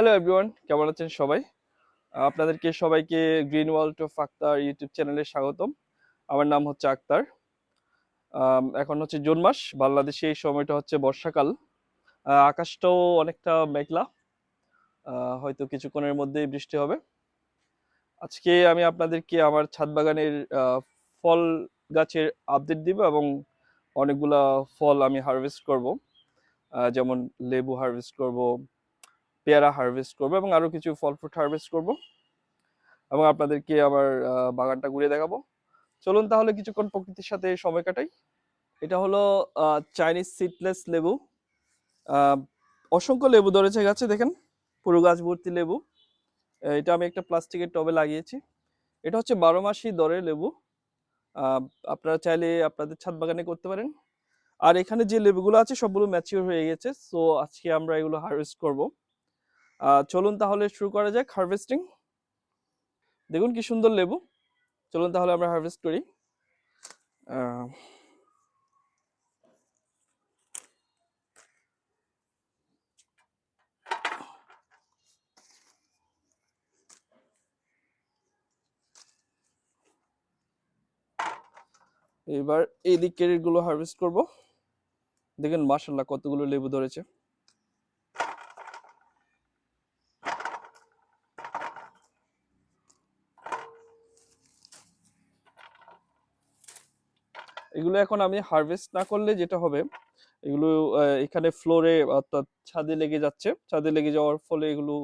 Hello everyone, কেমন আছেন সবাই? আপনাদেরকে সবাইকে green world of Akhtar YouTube চ্যানেলে স্বাগতম। আমার নাম হচ্ছে আক্তার। এখন হচ্ছে জুন মাস, বাংলাদেশে এই সময়টা হচ্ছে বর্ষাকাল। আকাশটাও অনেকটা মেঘলা। হয়তো কিছুক্ষণের মধ্যেই বৃষ্টি হবে। আজকে আমি আপনাদেরকে আমার ছাদ বাগানের ফল গাছের আপডেট দিব এবং অনেকগুলা ফল আমি হারভেস্ট করব। যেমন লেবু হারভেস্ট করব, পেয়ারা হারভেস্ট করব এবং আরো কিছু ফল ফ্রুট হারভেস্ট করব এবং আপনাদেরকে আমার বাগানটা ঘুরে দেখাবো। চলুন তাহলে কিছুক্ষণ প্রকৃতির সাথে সময় কাটাই। এটা হলো চাইনিজ সিডলেস লেবু। আহ, অসংখ্য লেবু ধরেছে গাছে, দেখেন পুরো গাছ ভর্তি লেবু। এটা আমি একটা প্লাস্টিকের টবে লাগিয়েছি। এটা হচ্ছে 12 মাসই ধরে লেবু। আহ, আপনারা চাইলে আপনাদের ছাদ বাগানে করতে পারেন। আর এখানে যে লেবুগুলো আছে সবগুলো ম্যাচিওর হয়ে গেছে, সো আজকে আমরা এগুলো হারভেস্ট করব। চলুন তাহলে শুরু করা যাক হারভেস্টিং। দেখুন কি সুন্দর লেবু। চলুন তাহলে আমরা হারভেস্ট করি। আহ, এবার এই দিকের গুলো হারভেস্ট করব। দেখেন মাশাআল্লাহ কতগুলো লেবু ধরেছে। এগুলো এখন আমি হারভেস্ট না করলে যেটা হবে, এগুলো এখানে ফ্লোরে অর্থাৎ ছাদে লেগে যাচ্ছে। ছাদে লেগে যাওয়ার ফলে এগুলো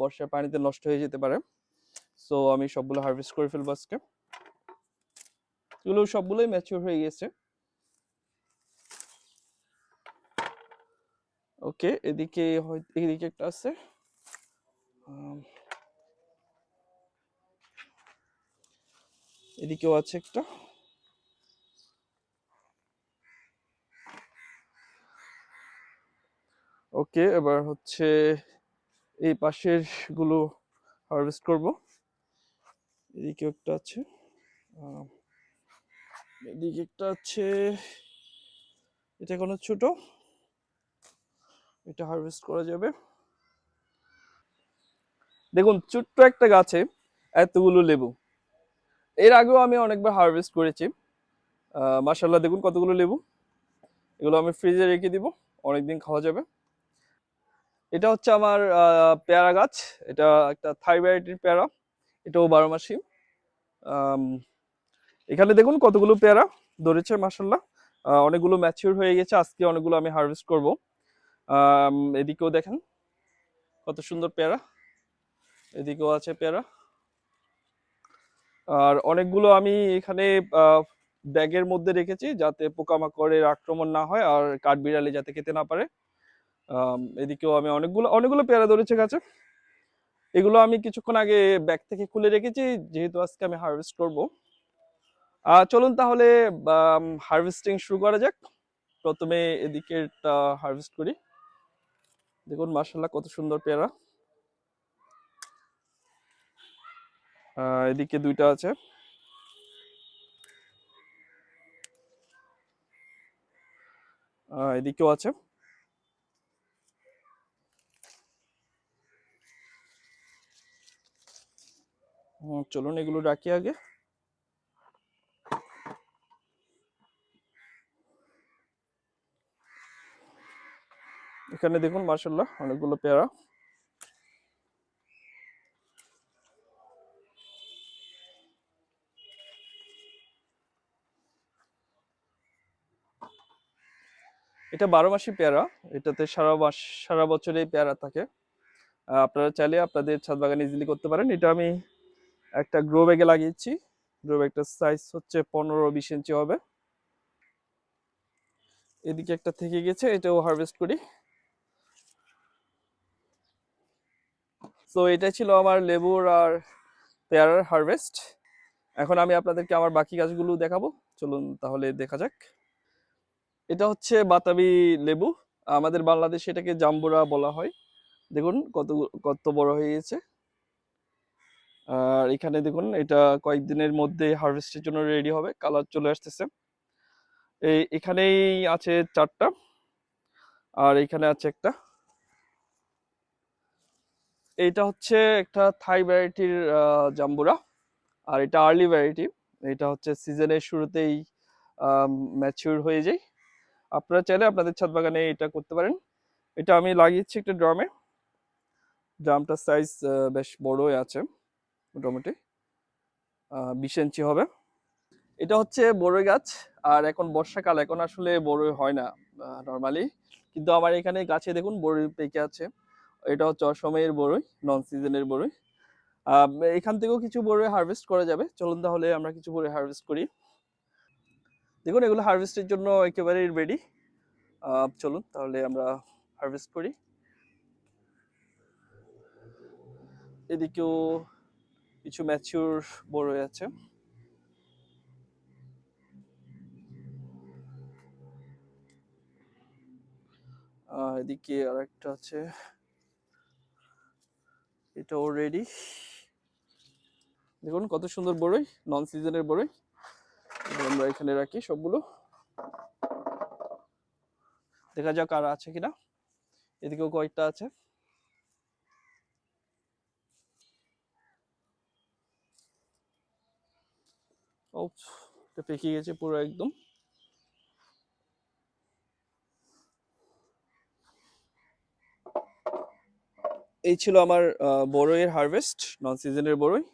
বর্ষার পানিতে নষ্ট হয়ে যেতে পারে। সো আমি সবগুলো হারভেস্ট করে ফেলবো আজকে। এগুলো সবগুলোই ম্যাচিওর হয়ে গেছে। ওকে, এদিকে এদিকে একটা আছে। আম, এদিকেও আছে একটা। ওকে, এবার হচ্ছে এই পাশের গুলো হারভেস্ট করব। এদিকেও একটা আছে। আম, এদিকে একটা আছে। এটা এখনো ছোট, এটা হারভেস্ট করা যাবে। দেখুন ছোট্ট একটা গাছে এতগুলো লেবু। এর আগেও আমি অনেকবার হারভেস্ট করেছি। মাশাআল্লাহ দেখুন কতগুলো লেবু। এগুলো আমি ফ্রিজে রেখে দিব, অনেকদিন খাওয়া যাবে। এটা হচ্ছে আমার পেয়ারা গাছ। এটা একটা থাই ভ্যারাইটির পেয়ারা। এটাও 12 মাসি। আম, এখানে দেখুন কতগুলো পেয়ারা ধরেছে মাশাআল্লাহ। অনেকগুলো ম্যাচিউর হয়ে গেছে, আজকে অনেকগুলো আমি হারভেস্ট করব। এদিকেও দেখেন কত সুন্দর পেয়ারা। এদিকেও আছে পেয়ারা। আর অনেকগুলো আমি এখানে ব্যাগের মধ্যে রেখেছি যাতে পোকামাকড়ের আক্রমণ না হয় আর কাঠবিড়ালি যাতে খেতে না পারে। এদিকেও আমি অনেকগুলো অনেকগুলো পেয়ারা ধরেছে গাছে। এগুলো আমি কিছুক্ষণ আগে ব্যাগ থেকে খুলে রেখেছি, যেহেতু আজকে আমি হারভেস্ট করব। চলুন তাহলে হারভেস্টিং শুরু করা যাক। প্রথমে এদিকেরটা হারভেস্ট করি। দেখুন মাশাআল্লাহ কত সুন্দর পেয়ারা। এদিকে দুইটা আছে। এদিকেও আছে। চলুন এগুলো রাখি আগে। এখানে দেখুন মাশাআল্লাহ অনেকগুলো পেয়ারা। এটা 12 মাসি পেয়ারা। এটাতে সারা মাস সারা বছরই পেয়ারা থাকে। আপনারা চাইলে আপনাদের ছাদ বাগানে ইজিলি করতে পারেন। এটা আমি একটা গ্রো ব্যাগে লাগিয়েছি। গ্রো ব্যাগটার সাইজ হচ্ছে 15-20 ইঞ্চি হবে। এদিকে একটা থেকে গেছে, এটাও হারভেস্ট করি। তো এটা ছিল আমার লেবুর আর পেয়ারার হারভেস্ট। এখন আমি আপনাদেরকে আমার বাকি গাছগুলো দেখাবো। চলুন তাহলে দেখা যাক। এটা হচ্ছে বাতাবি লেবু। আমাদের বাংলাদেশে এটাকে জাম্বুরা বলা হয়। দেখুন কত কত বড় হয়ে গেছে। আর এখানে দেখুন এটা কয়েকদিনের মধ্যে হারভেস্টের জন্য রেডি হবে, কালার চলে আসতেছে। এই এখানেই আছে 4টা, আর এখানে আছে একটা। এইটা হচ্ছে একটা থাই ভ্যারাইটির জাম্বুরা, আর এটা আর্লি ভ্যারাইটি। এটা হচ্ছে সিজনের শুরুতেই ম্যাচিউর হয়ে যায়। আপনারা চাইলে আপনাদের ছাদ বাগানে এটা করতে পারেন। এটা আমি লাগিয়েছি একটা ড্রামে। ড্রামটার সাইজ বেশ বড়ই আছে, মোটামুটি 20 ইঞ্চি হবে। এটা হচ্ছে বড়ই গাছ। আর এখন বর্ষাকাল, এখন আসলে বড়ই হয় না নর্মালি, কিন্তু আমার এখানে গাছে দেখুন বড়ই পেকে আছে। এটা হচ্ছে অসময়ের বড়ই, নন সিজনের বড়ই। আহ, এখান থেকেও কিছু বড়ই হারভেস্ট করা যাবে। চলুন তাহলে আমরা কিছু বড়ই হারভেস্ট করি। দেখুন এগুলো হারভেস্টের জন্য একেবারেই রেডি। চলুন তাহলে আমরা হারভেস্ট করি। এদিকেও কিছু ম্যাচিউর বড়ই আছে। এদিকে আর একটা আছে, এটাও রেডি। দেখুন কত সুন্দর বড়ই, নন সিজনের বড়ই। আমরা এখানে রাখি সবগুলো, দেখা যাক আর আছে কিনা। এদিকেও কয়েকটা আছে। ও, এটা পেকে গেছে পুরো একদম। এই ছিল আমার বড়ইয়ের হারভেস্ট, নন সিজনের বড়ই।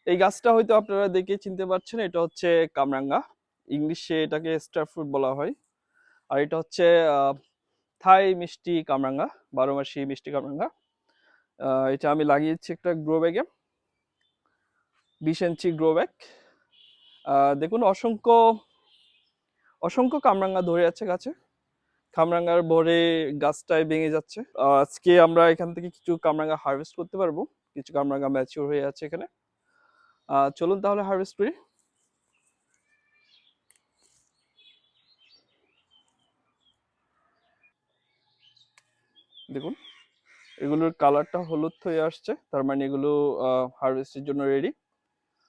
এই গাছটা হয়তো আপনারা দেখে চিনতে পারছেন, এটা হচ্ছে কামরাঙ্গা। ইংলিশে এটাকে স্টার ফ্রুট বলা হয়। আর এটা হচ্ছে আহ, থাই মিষ্টি কামরাঙ্গা, 12 মাসি মিষ্টি কামরাঙ্গা। এটা আমি লাগিয়েছি একটা গ্রো ব্যাগে, 20 ইঞ্চি গ্রো ব্যাগ। দেখুন অসংখ্য অসংখ্য কামরাঙ্গা ধরে আছে গাছে। কামরাঙ্গার ভরে গাছটায় ভেঙে যাচ্ছে। আজকে আমরা এখান থেকে কিছু কামরাঙ্গা হারভেস্ট করতে পারবো। কিছু কামরাঙ্গা ম্যাচিউর হয়ে আছে এখানে। চলুন তাহলে হারভেস্ট করি। দেখুন এগুলোর কালারটা হলুদ হয়ে আসছে, তার মানে এগুলো হারভেস্টের জন্য রেডি।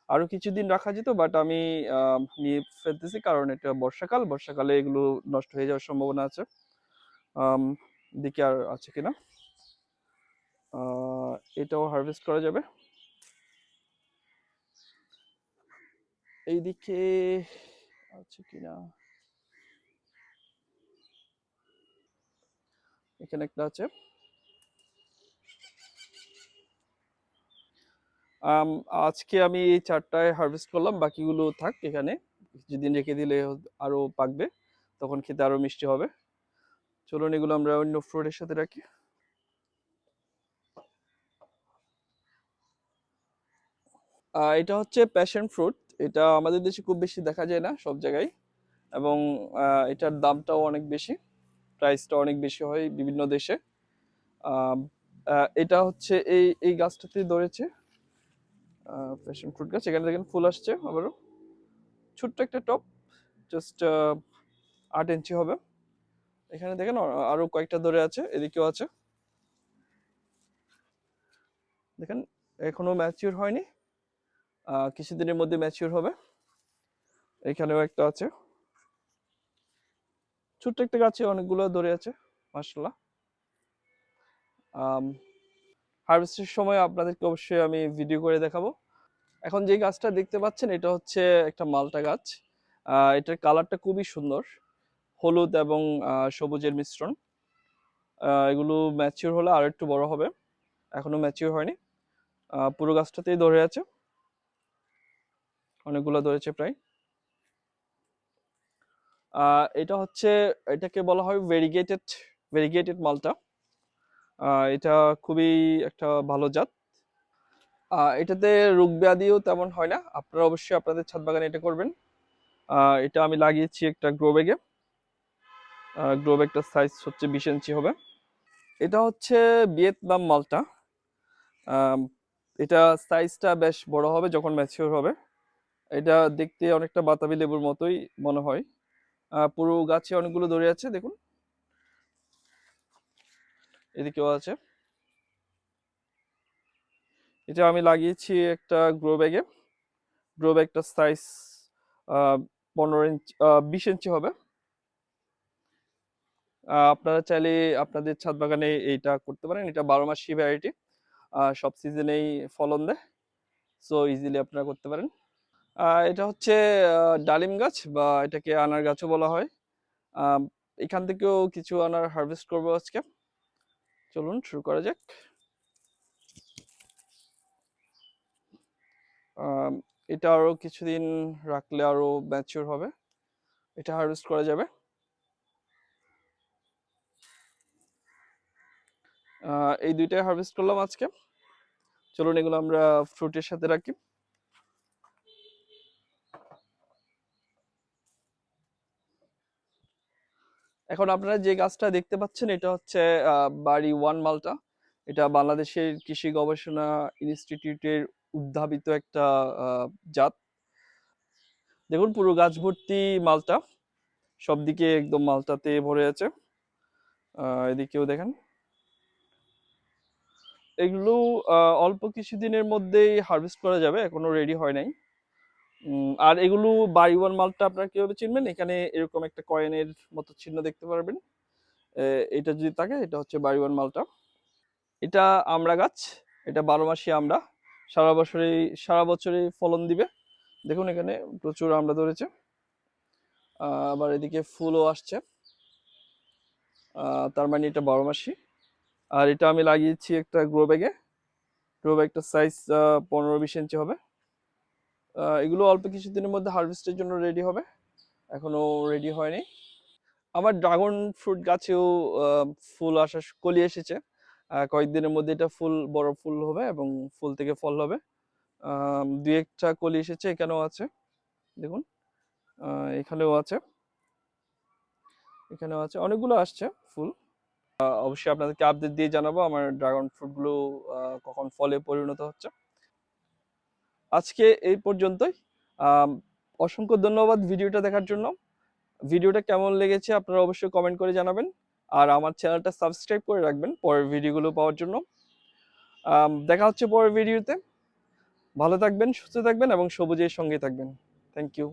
আরো কিছুদিন রাখা যেত, বাট আমি নিয়ে ফেলতেছি কারণ এটা বর্ষাকাল, বর্ষাকালে এগুলো নষ্ট হয়ে যাওয়ার সম্ভাবনা আছে। আম, দিকে আর আছে কিনা, আহ, এটাও হারভেস্ট করা যাবে। এইদিকে আছে কিনা, এখানে একটা আছে। আম, আজকে আমি এই 4টায় হারভেস্ট করলাম, বাকিগুলো থাক এখানে। কিছুদিন রেখে দিলে আরো পাকবে, তখন খেতে আরো মিষ্টি হবে। চলুন এগুলো আমরা অন্য ফ্রুটের সাথে রাখি। এটা হচ্ছে প্যাশন ফ্রুট। এটা আমাদের দেশে খুব বেশি দেখা যায় না সব জায়গায়, এবং এটার দামটাও অনেক বেশি, প্রাইসটা অনেক বেশি হয় বিভিন্ন দেশে। আম, এটা হচ্ছে এই এই গাছটাতে ধরেছে প্যাশন ফ্রুট গাছ। এখানে দেখেন ফুল আসছে আবারও। ছোট্ট একটা টপ, জাস্ট 8 ইঞ্চি হবে। এখানে দেখেন আরো কয়েকটা ধরে আছে, এদিকেও আছে। দেখেন এখনো ম্যাচিউর হয়নি, কিছুদিনের মধ্যে ম্যাচিউর হবে। এখানেও একটা আছে, ছোট্ট একটা গাছে অনেকগুলো ধরে আছে, মাশাআল্লাহ। হারভেস্টের সময় আপনাদেরকে অবশ্যই আমি ভিডিও করে দেখাবো। এখন যে গাছটা দেখতে পাচ্ছেন এটা হচ্ছে একটা মালটা গাছ। এটার কালারটা খুবই সুন্দর, হলুদ এবং সবুজের মিশ্রণ। এগুলো ম্যাচিউর হলে আর একটু বড় হবে, এখনো ম্যাচিউর হয়নি। পুরো গাছটাতেই ধরে আছে, অনেকগুলো ধরেছে প্রায়। এটা হচ্ছে, এটাকে বলা হয় ভেরিগেটেড, ভেরিগেটেড মালটা। এটা খুবই একটা ভালো জাত। এটাতে রোগ ব্যাধিও তেমন হয় না। আপনারা অবশ্যই আপনাদের ছাদ বাগানে এটা করবেন। এটা আমি লাগিয়েছি একটা গ্রো ব্যাগে। গ্রো ব্যাগটার সাইজ হচ্ছে 20 ইঞ্চি হবে। এটা হচ্ছে ভিয়েতনাম মালটা। আম, এটা সাইজটা বেশ বড় হবে যখন ম্যাচিওর হবে। এটা দেখতে অনেকটা বাতাবি লেবুর মতোই মনে হয়। পুরো গাছে অনেকগুলো ধরে আছে দেখুন, এদিকেও আছে। এটা আমি লাগিয়েছি একটা গ্রো ব্যাগে। গ্রো ব্যাগটার সাইজ 15 ইঞ্চি, 20 ইঞ্চি হবে। আপনারা চাইলে আপনাদের ছাদ বাগানে এইটা করতে পারেন। এটা 12 মাসি ভ্যারাইটি। সব সিজনেই ফলন দেয়। সো ইজিলি আপনারা করতে পারেন। এটা হচ্ছে ডালিম গাছ বা এটাকে আনার গাছও বলা হয়। আম এখান থেকেও কিছু আনার হারভেস্ট করব আজকে। চলুন শুরু করা যাক। আম এটা আরো কিছুদিন রাখলে আরো ম্যাচিউর হবে। এটা হারভেস্ট করা যাবে। এই ২ টাই হারভেস্ট করলাম আজকে। চলুন এগুলো আমরা ফ্রুটের সাথে রাখি। এখন আপনারা যে গাছটা দেখতে পাচ্ছেন এটা হচ্ছে বাড়ি 1 মালটা। এটা বাংলাদেশের কৃষি গবেষণা ইনস্টিটিউটের উদ্ভাবিত একটা জাত। দেখুন পুরো গাছ ভর্তি মালটা। সবদিকে একদম মালটাতে ভরে আছে। এদিকেও দেখেন। এগুলো অল্প কিছুদিনের মধ্যেই হারভেস্ট করা যাবে, এখনো রেডি হয় নাই। আর এগুলো বাড়ি 1 মালটা আপনারা কিভাবে চিনবেন? এখানে এরকম একটা কয়েনের মতো চিহ্ন দেখতে পারবেন। এটা যদি থাকে এটা হচ্ছে বাড়ি 1 মালটা। এটা আমড়া গাছ। এটা 12 মাসি আমড়া। সারা বছরই ফলন দিবে। দেখুন এখানে প্রচুর আমড়া ধরেছে। আবার এদিকে ফুলও আসছে। তার মানে এটা 12 মাসি। আর এটা আমি লাগিয়েছি একটা গ্রো ব্যাগে। গ্রো ব্যাগটার সাইজ 15-20 ইঞ্চি হবে। এগুলো অল্প কিছুদিনের মধ্যে হারভেস্টের জন্য রেডি হবে। এখনো রেডি হয়নি। আমার ড্রাগন ফ্রুট গাছেও ফুল আসা কলি এসেছে। কয়েকদিনের মধ্যে এটা বড় ফুল হবে এবং ফুল থেকে ফল হবে। ২-১টা কলি এসেছে, এখানেও আছে। দেখুন এখানেও আছে, এখানেও আছে, অনেকগুলো আসছে ফুল। অবশ্যই আপনাদেরকে আপডেট দিয়ে জানাবো আমার ড্রাগন ফ্রুটগুলো কখন ফলে পরিণত হচ্ছে। আজকে এই পর্যন্তই। আম, অসংখ্য ধন্যবাদ ভিডিওটা দেখার জন্য। ভিডিওটা কেমন লেগেছে আপনারা অবশ্যই কমেন্ট করে জানাবেন। আর আমার চ্যানেলটা সাবস্ক্রাইব করে রাখবেন পরের ভিডিওগুলো পাওয়ার জন্য। দেখা হচ্ছে পরের ভিডিওতে। ভালো থাকবেন, সুস্থ থাকবেন এবং সবুজের সঙ্গে থাকবেন। Thank you.